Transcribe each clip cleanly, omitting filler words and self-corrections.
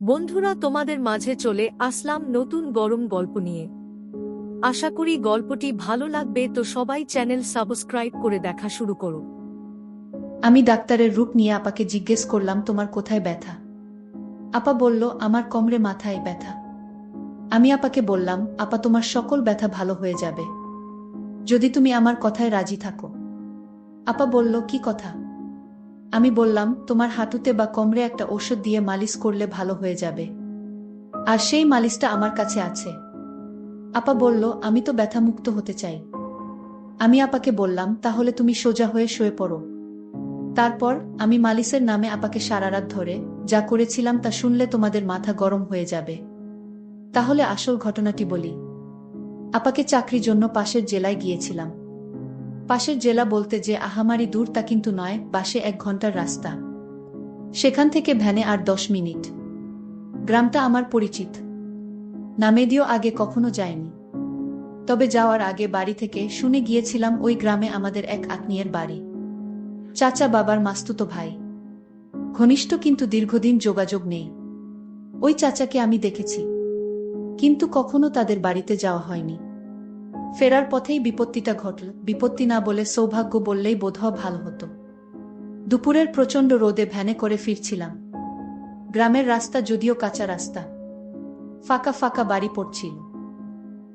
বন্ধুরা, তোমাদের মাঝে চলে আসলাম নতুন গরম গল্প নিয়ে। আশা করি গল্পটি ভালো লাগবে, তো সবাই চ্যানেল সাবস্ক্রাইব করে দেখা শুরু করো। আমি ডাক্তারের রূপ নিয়ে আপাকে জিজ্ঞেস করলাম, তোমার কোথায় ব্যথা? আপা বলল, আমার কোমরে মাথায় ব্যথা। আমি আপাকে বললাম, আপা তোমার সকল ব্যথা ভালো হয়ে যাবে যদি তুমি আমার কথায় রাজি থাকো। আপা বলল, কি কথা? আমি বললাম, তোমার হাঁটুতে বা কোমরে একটা ঔষধ দিয়ে মালিশ করলে ভালো হয়ে যাবে, আর সেই মালিশটা আমার কাছে আছে। আপা বলল, আমি তো ব্যথামুক্ত হতে চাই। আমি আপাকে বললাম, তাহলে তুমি সোজা হয়ে শুয়ে পড়ো। তারপর আমি মালিশের নামে আপাকে সারা রাত ধরে যা করেছিলাম তা শুনলে তোমাদের মাথা গরম হয়ে যাবে। তাহলে আসল ঘটনাটি বলি। আপাকে চাকরির জন্য পাশের জেলায় গিয়েছিলাম। পাশের জেলা বলতে যে আহামারি দূর তা কিন্তু নয়, বাসে 1 ঘন্টার রাস্তা। সেখান থেকে ভ্যানে আর 10 মিনিট। গ্রামটা আমার পরিচিত, নামেদিও আগে কখনো যায়নি। তবে যাওয়ার আগে বাড়ি থেকে শুনে গিয়েছিলাম ওই গ্রামে আমাদের এক আত্মীয়ের বাড়ি, চাচা বাবার মাস্তুতো ভাই। ঘনিষ্ঠ, কিন্তু দীর্ঘদিন যোগাযোগ নেই। ওই চাচাকে আমি দেখেছি, কিন্তু কখনো তাদের বাড়িতে যাওয়া হয়নি। ফেরার পথেই বিপত্তিটা ঘটল। বিপত্তি না বলে সৌভাগ্য বললেই বোধহয় ভালো হতো। দুপুরের প্রচণ্ড রোদে ভ্যানে করে ফিরছিলাম। গ্রামের রাস্তা যদিও কাঁচা রাস্তা, ফাঁকা ফাঁকা বাড়ি পড়ছিল,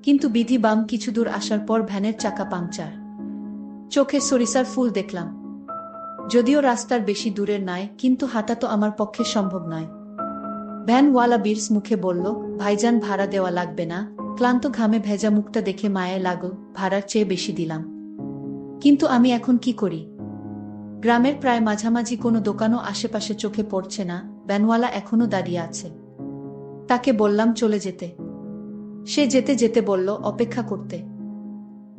কিন্তু বিধি বাম কিছু দূর আসার পর ভ্যানের চাকা পাংচার। চোখে সরিষার ফুল দেখলাম। যদিও রাস্তার বেশি দূরের নয়, কিন্তু হাঁটা তো আমার পক্ষে সম্ভব নয়। ভ্যানওয়ালা বিরস মুখে বলল, ভাইজান ভাড়া দেওয়া লাগবে না। ক্লান্ত ঘামে ভেজা মুখটা দেখে মায়ে লাগল। ভাড়ার চেয়ে বেশি দিলাম, কিন্তু আমি এখন কি করি? গ্রামের প্রায় মাঝামাঝি কোনো দোকানও আশেপাশে চোখে পড়ছে না। ভ্যানওয়ালা এখনো দাঁড়িয়ে আছে। তাকে বললাম চলে যেতে। সে যেতে যেতে বলল, অপেক্ষা করতে।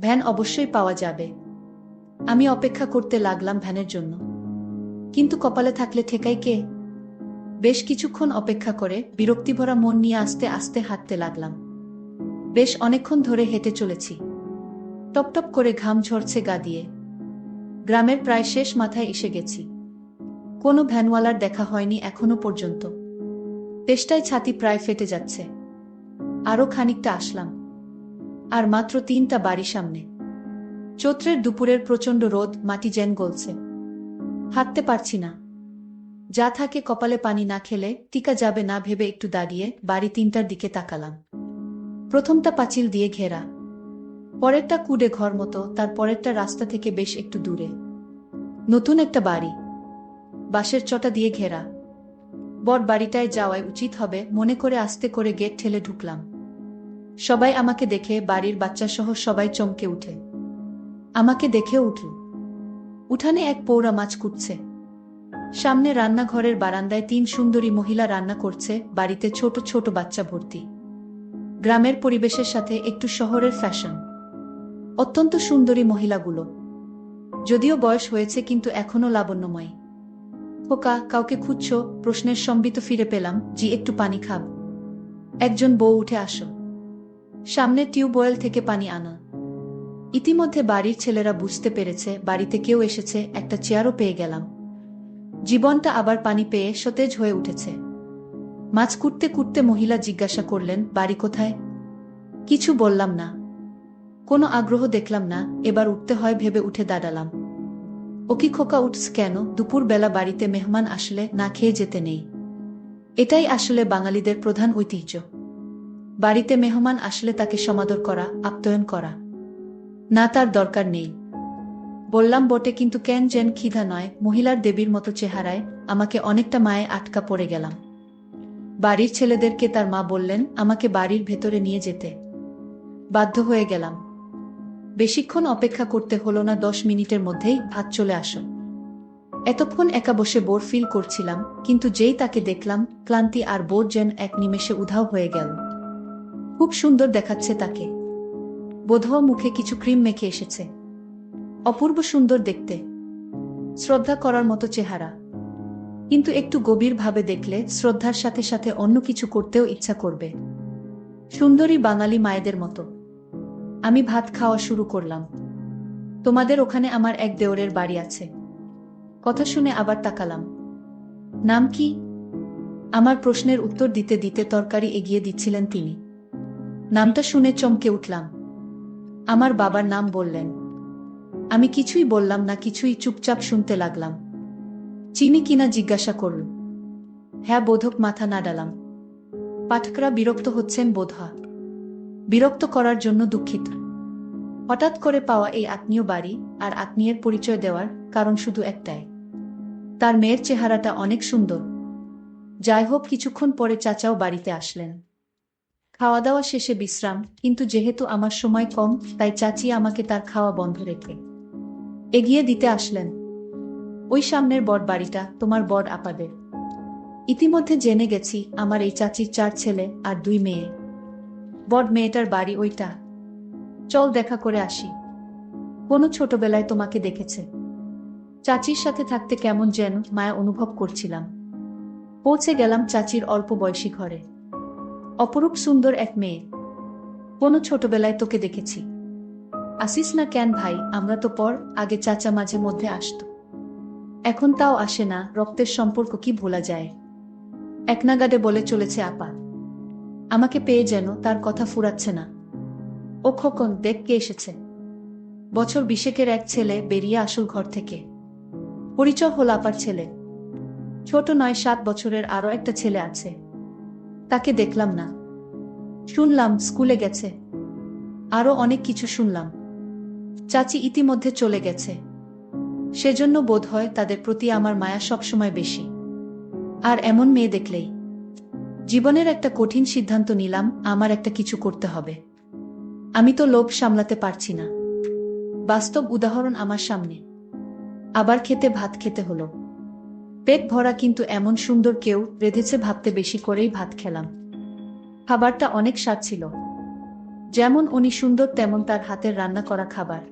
ভ্যান অবশ্যই পাওয়া যাবে। আমি অপেক্ষা করতে লাগলাম ভ্যানের জন্য, কিন্তু কপালে থাকলে ঠেকাই কে? বেশ কিছুক্ষণ অপেক্ষা করে বিরক্তিভরা মন নিয়ে আস্তে আস্তে হাঁটতে লাগলাম। বেশ অনেকক্ষণ ধরে হেঁটে চলেছি। টপটপ করে ঘাম ঝরছে গা দিয়ে। গ্রামের প্রায় শেষ মাথায় এসে গেছি। কোনো ভ্যানওয়ালার দেখা হয়নি এখনো পর্যন্ত। তেষ্টায় ছাতি প্রায় ফেটে যাচ্ছে। আরও খানিকটা আসলাম, আর মাত্র 3টা বাড়ি সামনে। চৈত্রের দুপুরের প্রচণ্ড রোদ, মাটি যেন গলছে। হাঁটতে পারছি না। যা থাকে কপালে পানি না খেলে টিকা যাবে না ভেবে একটু দাঁড়িয়ে বাড়ি 3টার দিকে তাকালাম। প্রথমটা পাঁচিল দিয়ে ঘেরা, পরেরটা কুডে ঘর মতো, তার পরেরটা রাস্তা থেকে বেশ একটু দূরে। নতুন একটা বাড়ি, বাঁশের চটা দিয়ে ঘেরা। বট বাড়িটায় যাওয়াই উচিত হবে মনে করে আস্তে করে গেট ঠেলে ঢুকলাম। সবাই আমাকে দেখে, বাড়ির বাচ্চাসহ সবাই চমকে উঠে। আমাকে দেখেও উঠল। উঠানে এক পৌরা মাছ কুটছে। সামনে রান্নাঘরের বারান্দায় 3 সুন্দরী মহিলা রান্না করছে। বাড়িতে ছোট ছোট বাচ্চা ভর্তি। গ্রামের পরিবেশের সাথে একটু শহরের ফ্যাশন। অত্যন্ত সুন্দরী মহিলাগুলো, যদিও বয়স হয়েছে কিন্তু এখনো লাবণ্যময়। খোকা, কাউকে খুঁজছো? প্রশ্নের সম্বিত ফিরে পেলাম। জি, একটু পানি খাব। একজন বউ, উঠে আসো। সামনে টিউবওয়েল থেকে পানি আনা। ইতিমধ্যে বাড়ির ছেলেরা বুঝতে পেরেছে বাড়িতে কেউ এসেছে। একটা চেয়ারও পেয়ে গেলাম। জীবনটা আবার পানি পেয়ে সতেজ হয়ে উঠেছে। মাছ কুটতে কুটতে মহিলা জিজ্ঞাসা করলেন, বাড়ি কোথায়? কিছু বললাম না। কোনো আগ্রহ দেখলাম না। এবার উঠতে হয় ভেবে উঠে দাঁড়ালাম। ও কি খোকা, উঠস কেন? দুপুরবেলা বাড়িতে মেহমান আসলে না খেয়ে যেতে নেই। এটাই আসলে বাঙালিদের প্রধান ঐতিহ্য। বাড়িতে মেহমান আসলে তাকে সমাদর করা, আপ্যায়ন করা। না, তার দরকার নেই। বললাম বটে, কিন্তু কেন যেন ক্ষিধা নয়। মহিলার দেবীর মতো চেহারায় আমাকে অনেকটা মায়ে আটকা পড়ে গেলাম। বাড়ির ছেলেদেরকে তার মা বললেন আমাকে বাড়ির ভেতরে নিয়ে যেতে। বাধ্য হয়ে গেলাম। বেশিক্ষণ অপেক্ষা করতে হলো না, 10 মিনিটের মধ্যেই ভাত চলে আসো। এতক্ষণ একা বসে বোর ফিল করছিলাম, কিন্তু যেই তাকে দেখলাম, ক্লান্তি আর বোর যেন এক নিমেষে উধাও হয়ে গেল। খুব সুন্দর দেখাচ্ছে তাকে। বোধহয় মুখে কিছু ক্রিম মেখে এসেছে। অপূর্ব সুন্দর দেখতে, শ্রদ্ধা করার মতো চেহারা। কিন্তু একটু গভীরভাবে দেখলে শ্রদ্ধার সাথে সাথে অন্য কিছু করতেও ইচ্ছা করবে। সুন্দরী বাঙালি মায়েদের মতো। আমি ভাত খাওয়া শুরু করলাম। তোমাদের ওখানে আমার এক দেওরের বাড়ি আছে। কথা শুনে আবার তাকালাম। নাম কি? আমার প্রশ্নের উত্তর দিতে দিতে তরকারি এগিয়ে দিচ্ছিলেন তিনি। নামটা শুনে চমকে উঠলাম। আমার বাবার নাম বললেন। আমি কিছুই বললাম না, কিছুই চুপচাপ শুনতে লাগলাম। চিনি কিনা জিজ্ঞাসা করল। হ্যাঁ বোধক মাথা নাড়ালাম। পাঠকরা বিরক্ত হচ্ছেন বোধহয়। বিরক্ত করার জন্য দুঃখিত। হঠাৎ করে পাওয়া এই আত্মীয় বাড়ি আর আত্মীয়ের পরিচয় দেওয়ার কারণ শুধু একটাই, তার মেয়ের চেহারাটা অনেক সুন্দর। যাই হোক, কিছুক্ষণ পরে চাচাও বাড়িতে আসলেন। খাওয়া দাওয়া শেষে বিশ্রাম, কিন্তু যেহেতু আমার সময় কম তাই চাচি আমাকে তার খাওয়া বন্ধ রেখে এগিয়ে দিতে আসলেন। ওই সামনের বড় বাড়িটা তোমার বড় আপাদের। ইতিমধ্যে জেনে গেছি আমার এই চাচির 4 ছেলে আর 2 মেয়ে। বড় মেয়েটার বাড়ি ওইটা। চল দেখা করে আসি। কোনো ছোটবেলায় তোমাকে দেখেছে। চাচির সাথে থাকতে কেমন যেন মায়া অনুভব করছিলাম। পৌঁছে গেলাম চাচির অল্প বয়সী ঘরে। অপরূপ সুন্দর এক মেয়ে। কোনো ছোটবেলায় তোকে দেখেছি। আসিস না কেন ভাই? আমরা তো পর আগে চাচা মাঝে মধ্যে আসতো, এখন তাও আসে না। রক্তের সম্পর্ক কি ভোলা যায়? একনাগাড়ে বলে চলেছে আপা। আমাকে পেয়ে যেন তার কথা ফুরাচ্ছে না। ও খোকন, দেখ কে এসেছে। বছর 20 এক ছেলে বেরিয়ে আসল ঘর থেকে। পরিচয় হল আপার ছেলে। ছোট নয়, 7 বছরের আরো একটা ছেলে আছে। তাকে দেখলাম না। শুনলাম স্কুলে গেছে। আরো অনেক কিছু শুনলাম। চাচি ইতিমধ্যে চলে গেছে, সেজন্য বোধ হয় তাদের প্রতি আমার মায়া সবসময় বেশি। আর এমন মেয়ে দেখলেই জীবনের একটা কঠিন সিদ্ধান্ত নিলাম, আমার একটা কিছু করতে হবে। আমি তো লোভ সামলাতে পারছি না। বাস্তব উদাহরণ আমার সামনে। আবার খেতে ভাত খেতে হলো। পেট ভরা, কিন্তু এমন সুন্দর কেউ রেঁধেছে ভাবতে বেশি করেই ভাত খেলাম। খাবারটা অনেক স্বাদ ছিল। যেমন উনি সুন্দর তেমন তার হাতের রান্না করা খাবার।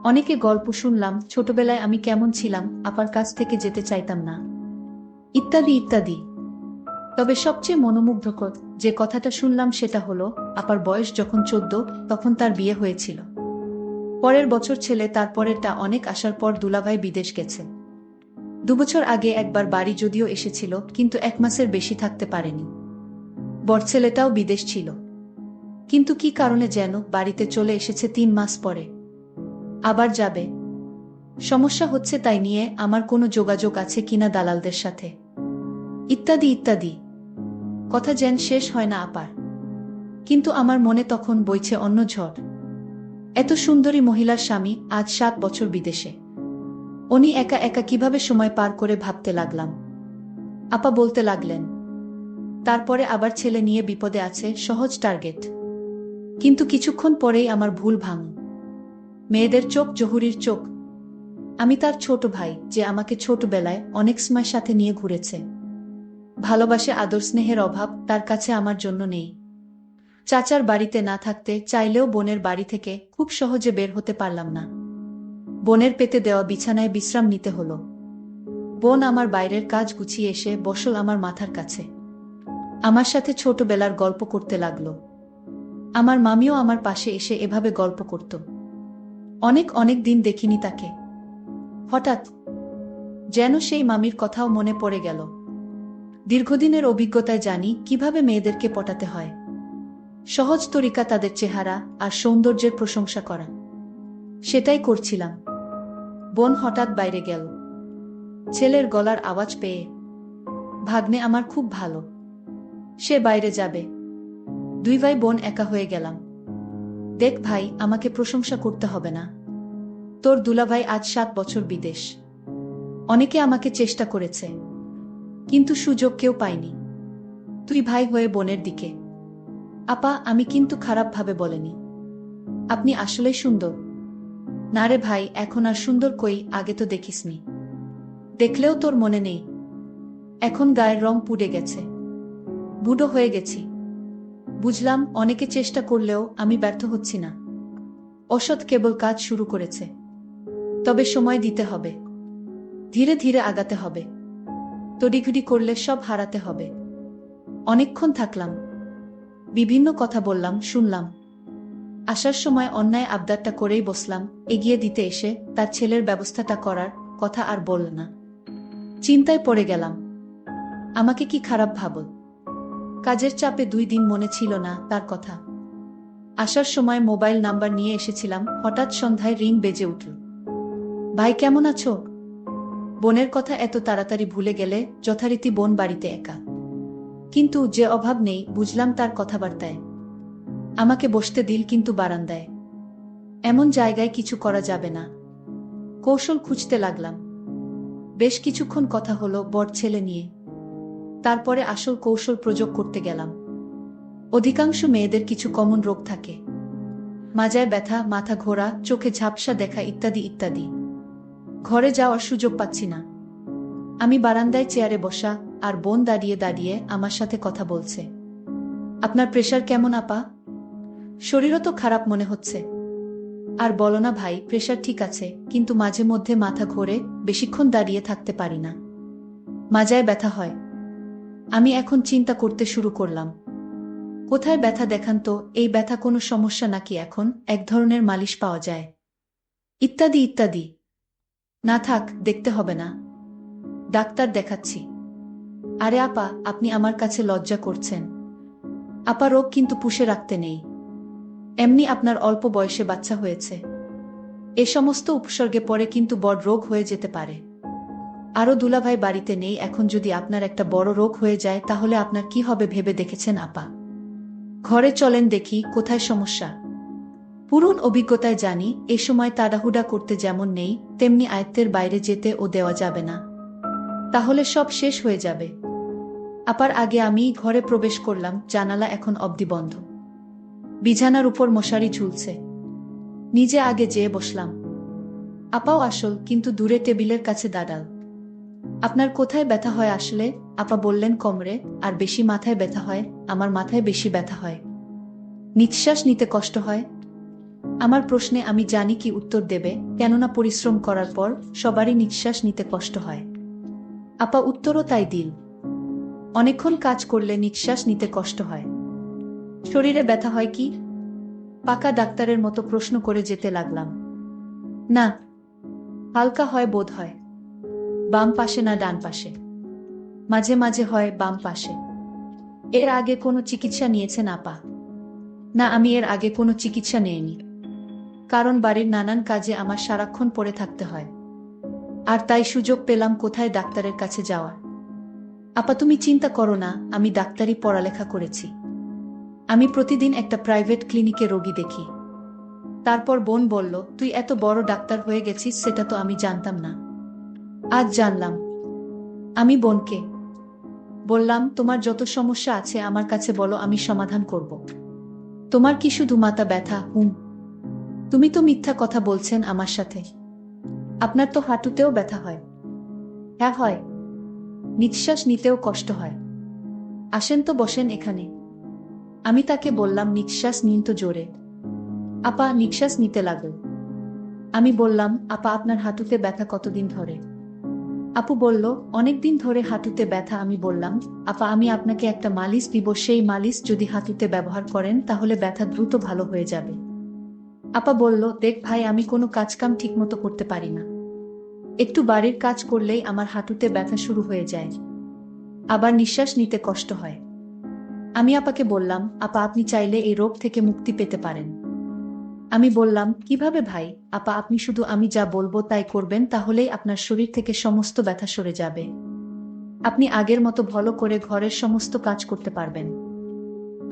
অনেকে গল্প শুনলাম, ছোটবেলায় আমি কেমন ছিলাম, আপার কাছ থেকে যেতে চাইতাম না, ইত্যাদি ইত্যাদি। তবে সবচেয়ে মনোমুগ্ধকর যে কথাটা শুনলাম সেটা হলো, আপার বয়স যখন 14 তখন তার বিয়ে হয়েছিল। পরের বছর ছেলে, তারপরেরটা অনেক আসার পর দুলাভাই বিদেশ গেছে। 2 বছর আগে একবার বাড়ি যদিও এসেছিল, কিন্তু 1 মাসের বেশি থাকতে পারেনি। বড় ছেলেটাও বিদেশ ছিল, কিন্তু কি কারণে যেন বাড়িতে চলে এসেছে 3 মাস পরে। আবার যাবে। সমস্যা হচ্ছে তাই নিয়ে আমার কোনো যোগাযোগ আছে কিনা দালালদের সাথে, ইত্যাদি ইত্যাদি। কথা যেন শেষ হয় না আপার। কিন্তু আমার মনে তখন বইছে অন্য ঝড়। এত সুন্দরী মহিলার স্বামী আজ 7 বছর বিদেশে। উনি একা একা কিভাবে সময় পার করে ভাবতে লাগলাম। আপা বলতে লাগলেন, তারপরে আবার ছেলে নিয়ে বিপদে আছে, সহজ টার্গেট। কিন্তু কিছুক্ষণ পরেই আমার ভুল ভাঙ। মেয়েদের চোখ জহুরির চোখ। আমি তার ছোট ভাই, যে আমাকে ছোটবেলায় অনেক সময় সাথে নিয়ে ঘুরেছে। ভালোবাসে, আদর স্নেহের অভাব তার কাছে আমার জন্য নেই। চাচার বাড়িতে না থাকতে চাইলেও বোনের বাড়ি থেকে খুব সহজে বের হতে পারলাম না। বোনের পেতে দেওয়া বিছানায় বিশ্রাম নিতে হলো। বোন আমার বাইরের কাজ গুছিয়ে এসে বসল আমার মাথার কাছে। আমার সাথে ছোটবেলার গল্প করতে লাগলো। আমার মামিও আমার পাশে এসে এভাবে গল্প করত। অনেক অনেক দিন দেখিনি তাকে। হঠাৎ যেন সেই মামির কথাও মনে পড়ে গেল। দীর্ঘদিনের অভিজ্ঞতায় জানি কিভাবে মেয়েদেরকে পটাতে হয়। সহজ তরিকা তাদের চেহারা আর সৌন্দর্যের প্রশংসা করা। সেটাই করছিলাম। বোন হঠাৎ বাইরে গেল। ছেলের গলার আওয়াজ পেয়ে। ভাগ্নে আমার খুব ভালো, সে বাইরে যাবে। 2 ভাই বোন একা হয়ে গেলাম। দেখ ভাই, আমাকে প্রশংসা করতে হবে না। তোর দুলাভাই আজ 7 বছর বিদেশ। অনেকে আমাকে চেষ্টা করেছে, কিন্তু সুযোগ কেউ পায়নি। তুই ভাই হয়ে বোনের দিকে। আপা, আমি কিন্তু খারাপ ভাবে বলেনি। আপনি আসলেই সুন্দর। না রে ভাই, এখন আর সুন্দর কই, আগে তো দেখিসনি। দেখলেও তোর মনে নেই। এখন গায়ের রং পুড়ে গেছে, বুড়ো হয়ে গেছি। বুঝলাম অনেকে চেষ্টা করলেও আমি ব্যর্থ হচ্ছি না। অসৎ কেবল কাজ শুরু করেছে। তবে সময় দিতে হবে, ধীরে ধীরে আগাতে হবে। তড়িঘড়ি করলে সব হারাতে হবে। অনেকক্ষণ থাকলাম, বিভিন্ন কথা বললাম, শুনলাম। আসার সময় অন্যায় আবদারটা করেই বসলাম। এগিয়ে দিতে এসে তার ছেলের ব্যবস্থাটা করার কথা আর বলল না। চিন্তায় পড়ে গেলাম। আমাকে কি খারাপ ভাবো? কাজের চাপে 2 দিন মনে ছিল না তার কথা। আসার সময় মোবাইল নাম্বার নিয়ে এসেছিলাম, হঠাৎ সন্ধ্যায় রিং বেজে উঠল। ভাই কেমন আছো? বোনের কথা এত তাড়াতাড়ি ভুলে গেলে? যথারীতি বোন বাড়িতে একা, কিন্তু যে অভাব নেই বুঝলাম তার কথাবার্তায়। আমাকে বসতে দিল, কিন্তু বারান্দায়, এমন জায়গায় কিছু করা যাবে না। কৌশল খুঁজতে লাগলাম। বেশ কিছুক্ষণ কথা হলো বর ছেলে নিয়ে। তারপরে আসল কৌশল প্রয়োগ করতে গেলাম। অধিকাংশ মেয়েদের কিছু কমন রোগ থাকে, মাজায় ব্যথা, মাথা ঘোরা, চোখে ঝাপসা দেখা ইত্যাদি ইত্যাদি। ঘরে যাওয়ার সুযোগ পাচ্ছি না। আমি বারান্দায় চেয়ারে বসা, আর বোন দাঁড়িয়ে দাঁড়িয়ে আমার সাথে কথা বলছে। আপনার প্রেশার কেমন আপা? শরীরও তো খারাপ মনে হচ্ছে। আর বলো না ভাই, প্রেশার ঠিক আছে, কিন্তু মাঝে মধ্যে মাথা ঘোরে, বেশিক্ষণ দাঁড়িয়ে থাকতে পারি না, মাজায় ব্যথা হয়। আমি এখন চিন্তা করতে শুরু করলাম, কোথায় ব্যথা দেখান তো, এই ব্যথা কোনো সমস্যা নাকি এখন এক ধরনের মালিশ পাওয়া যায়, ইত্যাদি ইত্যাদি। না থাক, দেখতে হবে না, ডাক্তার দেখাচ্ছি। আরে আপা, আপনি আমার কাছে লজ্জা করছেন। আপা, রোগ কিন্তু পুষে রাখতে নেই। এমনি আপনার অল্প বয়সে বাচ্চা হয়েছে, এ সমস্ত উপসর্গে পরে কিন্তু বড় রোগ হয়ে যেতে পারে। আরও দুলাভাই বাড়িতে নেই, এখন যদি আপনার একটা বড় রোগ হয়ে যায় তাহলে আপনার কি হবে ভেবে দেখেছেন আপা? ঘরে চলেন দেখি কোথায় সমস্যা। পুরনো অভিজ্ঞতায় জানি এ সময় তাড়াহুড়া করতে যেমন নেই, তেমনি আয়ত্তের বাইরে যেতে ও দেওয়া যাবে না, তাহলে সব শেষ হয়ে যাবে। আপার আগে আমি ঘরে প্রবেশ করলাম, জানালা এখন অবধি বন্ধ, বিছানার উপর মশারি ঝুলছে। নিজে আগে যেয়ে বসলাম। আপাও আসল, কিন্তু দূরে টেবিলের কাছে দাঁড়াল। আপনার কোথায় ব্যথা হয় আসলে? আপা বললেন কোমরে, আর বেশি মাথায় ব্যথা হয়। আমার মাথায় বেশি ব্যথা হয়, নিঃশ্বাস নিতে কষ্ট হয়। আমার প্রশ্নে আমি জানি কি উত্তর দেবে, কেননা পরিশ্রম করার পর সবারই নিঃশ্বাস নিতে কষ্ট হয়। আপা উত্তরও তাই দিল, অনেকক্ষণ কাজ করলে নিঃশ্বাস নিতে কষ্ট হয়। শরীরে ব্যথা হয় কি? পাকা ডাক্তারের মতো প্রশ্ন করে যেতে লাগলাম। না, হালকা হয় বোধ হয়, বাম পাশে না ডান পাশে, মাঝে মাঝে হয় বাম পাশে। এর আগে কোনো চিকিৎসা নিয়েছেন আপা? না, আমি এর আগে কোনো চিকিৎসা নেইনি, কারণ বাড়ির নানান কাজে আমার সারাক্ষণ পড়ে থাকতে হয়, আর তাই সুযোগ পেলাম কোথায় ডাক্তারের কাছে যাওয়ার। আপা তুমি চিন্তা করো না, আমি ডাক্তারি পড়ালেখা করেছি। আমি প্রতিদিন একটা প্রাইভেট ক্লিনিকে রোগী দেখি। তারপর বোন বলল, তুই এত বড় ডাক্তার হয়ে গেছিস, সেটা তো আমি জানতাম না, আজ জানলাম। আমি বোনকে বললাম, তোমার যত সমস্যা আছে আমার কাছে বলো, আমি সমাধান করব। তোমার কি শুধু মাথা ব্যথা? তুমি তো মিথ্যা কথা বলছেন আমার সাথে। আপনার তো হাঁটুতেও ব্যথা হয়। হ্যাঁ হয়, নিঃশ্বাস নিতেও কষ্ট হয়। আসেন তো বসেন এখানে। আমি তাকে বললাম, নিঃশ্বাস নিন তো জোরে। আপা নিঃশ্বাস নিতে লাগল। আমি বললাম, আপা আপনার হাঁটুতে ব্যথা কতদিন ধরে? আপু বলল, অনেকদিন ধরে হাঁটুতে ব্যথা। আমি বললাম, আপা আমি আপনাকে একটা মালিশ দিব, সেই মালিশ যদি হাঁটুতে ব্যবহার করেন তাহলে ব্যথা দ্রুত ভালো হয়ে যাবে। আপা বলল, দেখ ভাই, আমি কোনো কাজকাম ঠিকমতো করতে পারি না, একটু বাড়ির কাজ করলেই আমার হাঁটুতে ব্যথা শুরু হয়ে যায়, আবার নিঃশ্বাস নিতে কষ্ট হয়। আমি আপাকে বললাম, আপা আপনি চাইলে এই রোগ থেকে মুক্তি পেতে পারেন। আমি বললাম, কিভাবে ভাই? আপা আপনি শুধু আমি যা বলবো তাই করবেন, তাহলেই আপনার শরীর থেকে সমস্ত ব্যথা সরে যাবে। আপনি আগের মতো ভালো করে ঘরের সমস্ত কাজ করতে পারবেন,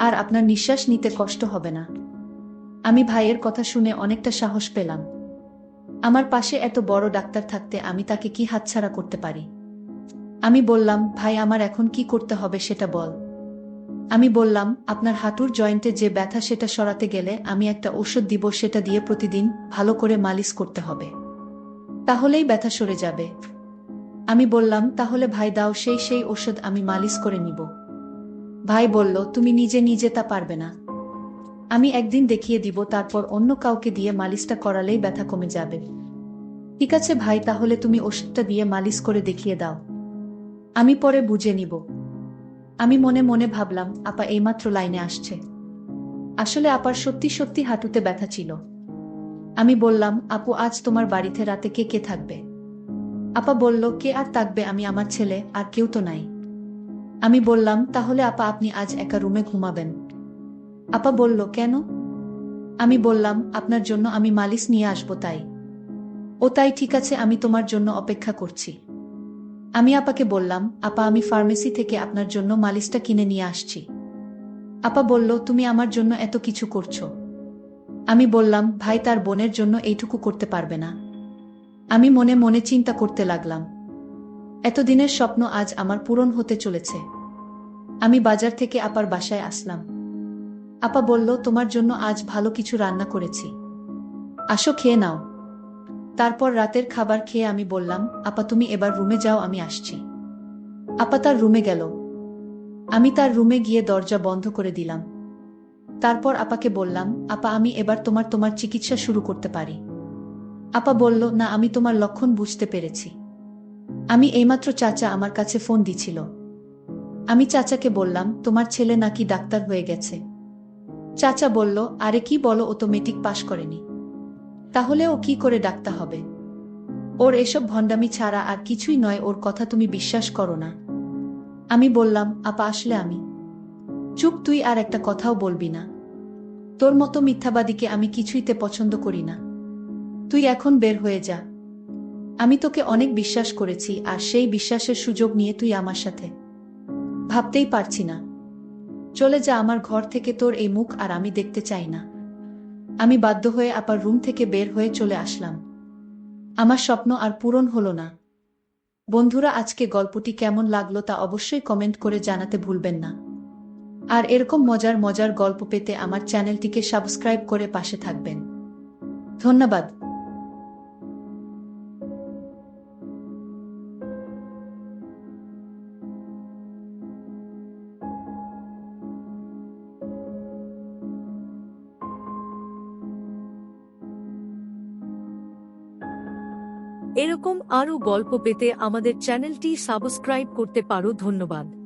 আর আপনার নিঃশ্বাস নিতে কষ্ট হবে না। আমি ভাইয়ের কথা শুনে অনেকটা সাহস পেলাম। আমার পাশে এত বড় ডাক্তার থাকতে আমি তাকে কি হাতছাড়া করতে পারি? আমি বললাম, ভাই আমার এখন কি করতে হবে সেটা বল। আমি বললাম, আপনার হাঁটুর জয়েন্টে যে ব্যথা সেটা সরাতে গেলে আমি একটা ওষুধ দিব, সেটা দিয়ে প্রতিদিন ভালো করে মালিশ করতে হবে, তাহলেই ব্যথা সরে যাবে। আমি বললাম, তাহলে ভাই দাও সেই ওষুধ, আমি মালিশ করে নিব। ভাই বলল, তুমি নিজে নিজে তা পারবে না, আমি একদিন দেখিয়ে দিব, তারপর অন্য কাউকে দিয়ে মালিশটা করালেই ব্যথা কমে যাবে। ঠিক আছে ভাই, তাহলে তুমি ওষুধটা দিয়ে মালিশ করে দেখিয়ে দাও, আমি পরে বুঝে নিব। আমি মনে মনে ভাবলাম, আপা এইমাত্র লাইনে আসছে। আসলে আপার সত্যি সত্যি হাঁটুতে ব্যথা ছিল। আমি বললাম, আপু আজ তোমার বাড়িতে রাতে কে কে থাকবে? আপা বলল, কে আর থাকবে, আমি, আমার ছেলে, আর কেউ তো নাই। আমি বললাম, তাহলে আপা আপনি আজ একা রুমে ঘুমাবেন? আপা বলল, কেন? আমি বললাম, আপনার জন্য আমি মালিশ নিয়ে আসবো তাই। ও তাই, ঠিক আছে, আমি তোমার জন্য অপেক্ষা করছি। আমি আপাকে বললাম, আপা আমি ফার্মেসি থেকে আপনার জন্য মালিশটা কিনে নিয়ে আসছি। আপা বলল, তুমি আমার জন্য এত কিছু করছো। আমি বললাম, ভাই তার বোনের জন্য এইটুকু করতে পারবে না? আমি মনে মনে চিন্তা করতে লাগলাম, এতদিনের স্বপ্ন আজ আমার পূরণ হতে চলেছে। আমি বাজার থেকে আপার বাসায় আসলাম। আপা বলল, তোমার জন্য আজ ভালো কিছু রান্না করেছি, আসো খেয়ে নাও। তারপর রাতের খাবার খেয়ে আমি বললাম, আপা তুমি এবার রুমে যাও, আমি আসছি। আপা তার রুমে গেল। আমি তার রুমে গিয়ে দরজা বন্ধ করে দিলাম। তারপর আপাকে বললাম, আপা আমি এবার তোমার চিকিৎসা শুরু করতে পারি? আপা বলল, না, আমি তোমার লক্ষণ বুঝতে পেরেছি। আমি এইমাত্র চাচা আমার কাছে ফোন দিছিল। আমি চাচাকে বললাম, তোমার ছেলে নাকি ডাক্তার হয়ে গেছে। চাচা বলল, আরে কি বলো, ও তো মেট্রিক পাশ করেনি, তাহলে ও কি করে ডাক্তার হবে? ওর এসব ভণ্ডামি ছাড়া আর কিছুই নয়, ওর কথা তুমি বিশ্বাস করো না। আমি বললাম, আপা আসলে আমি। চুপ, তুই আর একটা কথাও বলবি না। তোর মতো মিথ্যাবাদীকে আমি কিছুইতে পছন্দ করি না। তুই এখন বের হয়ে যা। আমি তোকে অনেক বিশ্বাস করেছি, আর সেই বিশ্বাসের সুযোগ নিয়ে তুই আমার সাথে। ভাবতেই পারছি না। চলে যা আমার ঘর থেকে, তোর এই মুখ আর আমি দেখতে চাই না। আমি বাধ্য হয়ে আপার রুম থেকে বের হয়ে চলে আসলাম। আমার স্বপ্ন আর পূরণ হলো না। বন্ধুরা, আজকে গল্পটি কেমন লাগলো তা অবশ্যই কমেন্ট করে জানাতে ভুলবেন না। আর এরকম মজার মজার গল্প পেতে আমার চ্যানেলটিকে সাবস্ক্রাইব করে পাশে থাকবেন। ধন্যবাদ। এরকম আরও গল্প পেতে আমাদের চ্যানেলটি সাবস্ক্রাইব করতে পারো। ধন্যবাদ।